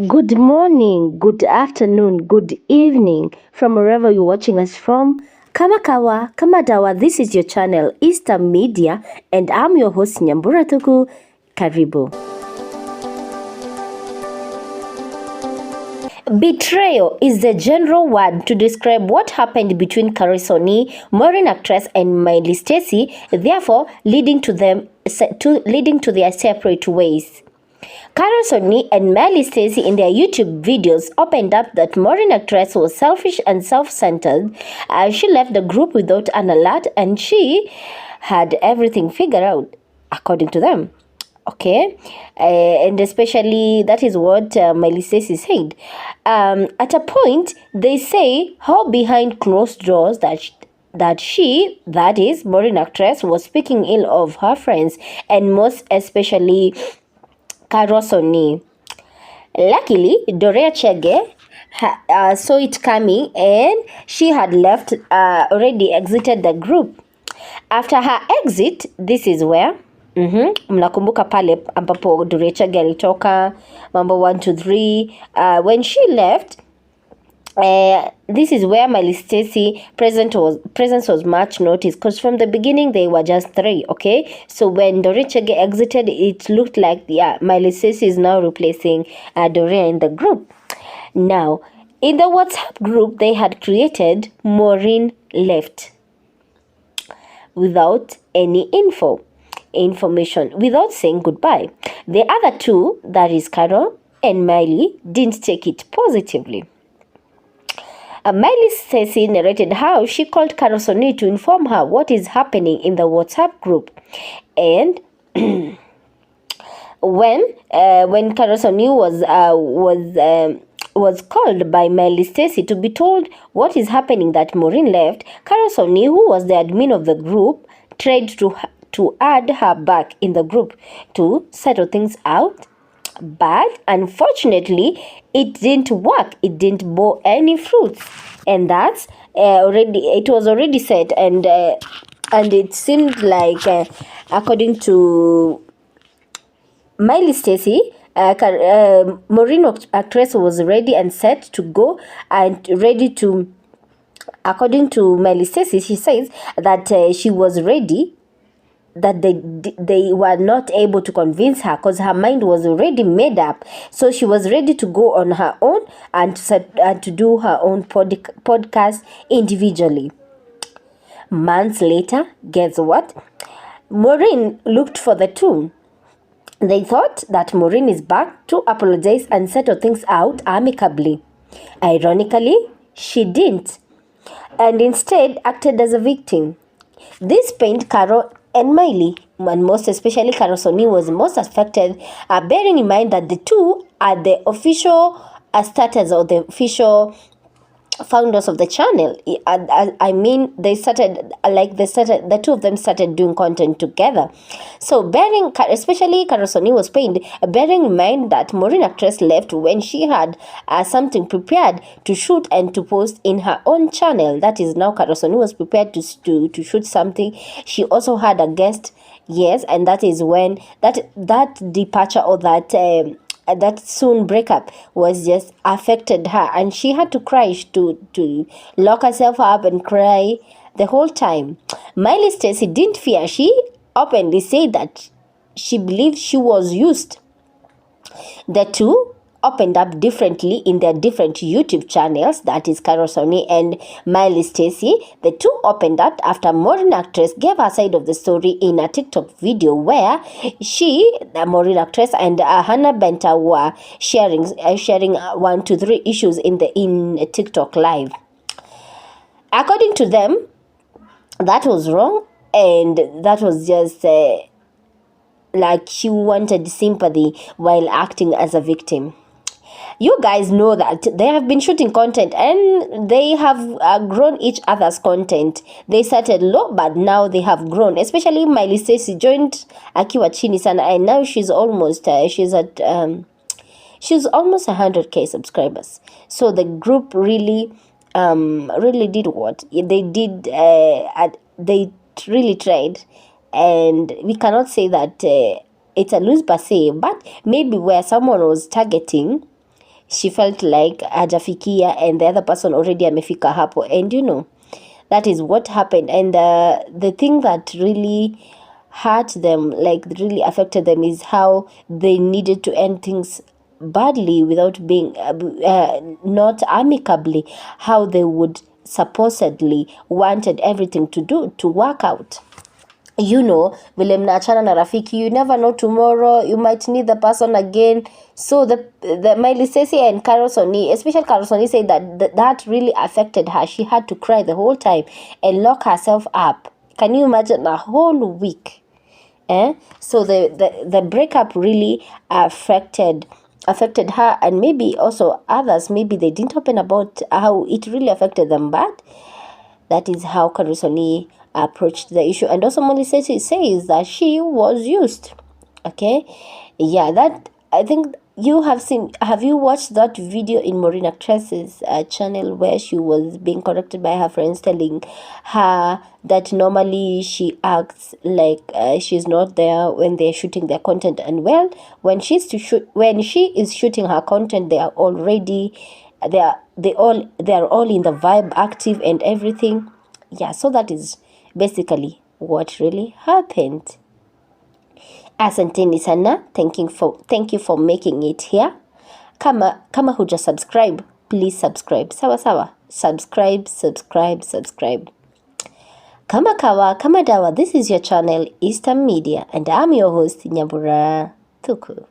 Good morning, good afternoon, good evening from wherever you're watching us from. Kamakawa, Kamadawa, this is your channel, Easter Media, and I'm your host, Nyambura Tuku. Karibu. Betrayal is the general word to describe what happened between Karisoni, Maureen actress, and Miley Stacy, therefore leading to their separate ways. Karisoni and Miley Stacy in their YouTube videos opened up that Maureen actress was selfish and self-centered. She left the group without an alert and she had everything figured out, according to them. Okay, and especially that is what Miley Stacy said. At a point, they say how behind closed doors that that is, Maureen actress, was speaking ill of her friends and most especially Karisoni. Luckily, Dorea Chege saw it coming and she had already exited the group. After her exit, this is where mnakumbuka pale ambapo Dorea Chege alitoka mambo 1 to 3. When she left, this is where Miley Stacy presence was much noticed, because from the beginning they were just 3. Okay, so when Dorea Chege exited, it looked like Miley Stacy is now replacing Dorea in the group. Now, in the WhatsApp group they had created, Maureen left without any information, without saying goodbye. The other two, that is Carol and Miley, didn't take it positively. Miley Stacy narrated how she called Karisoni to inform her what is happening in the WhatsApp group, and when Karisoni was called by Miley Stacy to be told what is happening that Maureen left, Karisoni, who was the admin of the group, tried to add her back in the group to settle things out. But unfortunately, it didn't work. It didn't bear any fruits, and that's it was already set, and it seemed like, according to Miley Stacy, Maureen actress was ready and set to go and ready to. According to Miley Stacy, she says that she was ready, that they were not able to convince her because her mind was already made up. So she was ready to go on her own and to do her own podcast individually. Months later, guess what? Maureen looked for the two. They thought that Maureen is back to apologize and settle things out amicably. Ironically, she didn't, and instead acted as a victim. This pained Carol and Miley, and most especially Karisoni, was most affected, bearing in mind that the two are the official starters or the official founders of the channel. I mean, the two of them started doing content together. So especially Karisoni was pained, bearing in mind that Maureen actress left when she had something prepared to shoot and to post in her own channel. That is, now Karisoni was prepared to shoot something. She also had a guest, yes, and that is when that departure or that soon breakup was just affected her, and she had to cry, to lock herself up and cry the whole time. Miley Stacy didn't fear. She openly said that she believed she was used. The two opened up differently in their different YouTube channels, that is Karisoni and Miley Stacy. The two opened up after Maureen actress gave her side of the story in a TikTok video where the Maureen actress, and Hannah Benta were sharing 1 to 3 issues in TikTok live. According to them, that was wrong, and that was just like she wanted sympathy while acting as a victim. You guys know that they have been shooting content and they have grown each other's content. They started low, but now they have grown. Especially Miley Stacy joined akiwa chini sana, and now she's almost she's almost 100k subscribers. So the group really did what they did. They really tried, and we cannot say that it's a lose per se, but maybe where someone was targeting she felt like hajafikia and the other person already amefika hapo, and you know that is what happened. And the thing that really hurt them, like really affected them, is how they needed to end things badly without being not amicably, how they would supposedly wanted everything to work out. You know, vile mnaachana na rafiki, you never know, tomorrow you might need the person again. So the Miley Stacy and Carol Soni, especially Carol Soni, said that really affected her. She had to cry the whole time and lock herself up. Can you imagine a whole week? So the breakup really affected her, and maybe also others. Maybe they didn't open about how it really affected them, but that is how Karusoni approached the issue. And also Molly says that she was used. Okay, yeah, that, I think you have seen. Have you watched that video in Maureen Actress's channel where she was being corrected by her friends, telling her that normally she acts like she's not there when they're shooting their content, and well, when she is shooting her content, they are already they're all in the vibe, active and everything. Yeah, so that is basically what really happened. Asanteni sana, thank you for making it here. Kama huja subscribe, please subscribe. Sawa, subscribe. Kama kawa, kama dawa, this is your channel Eastern Media, and I'm your host Nyambura Thuku.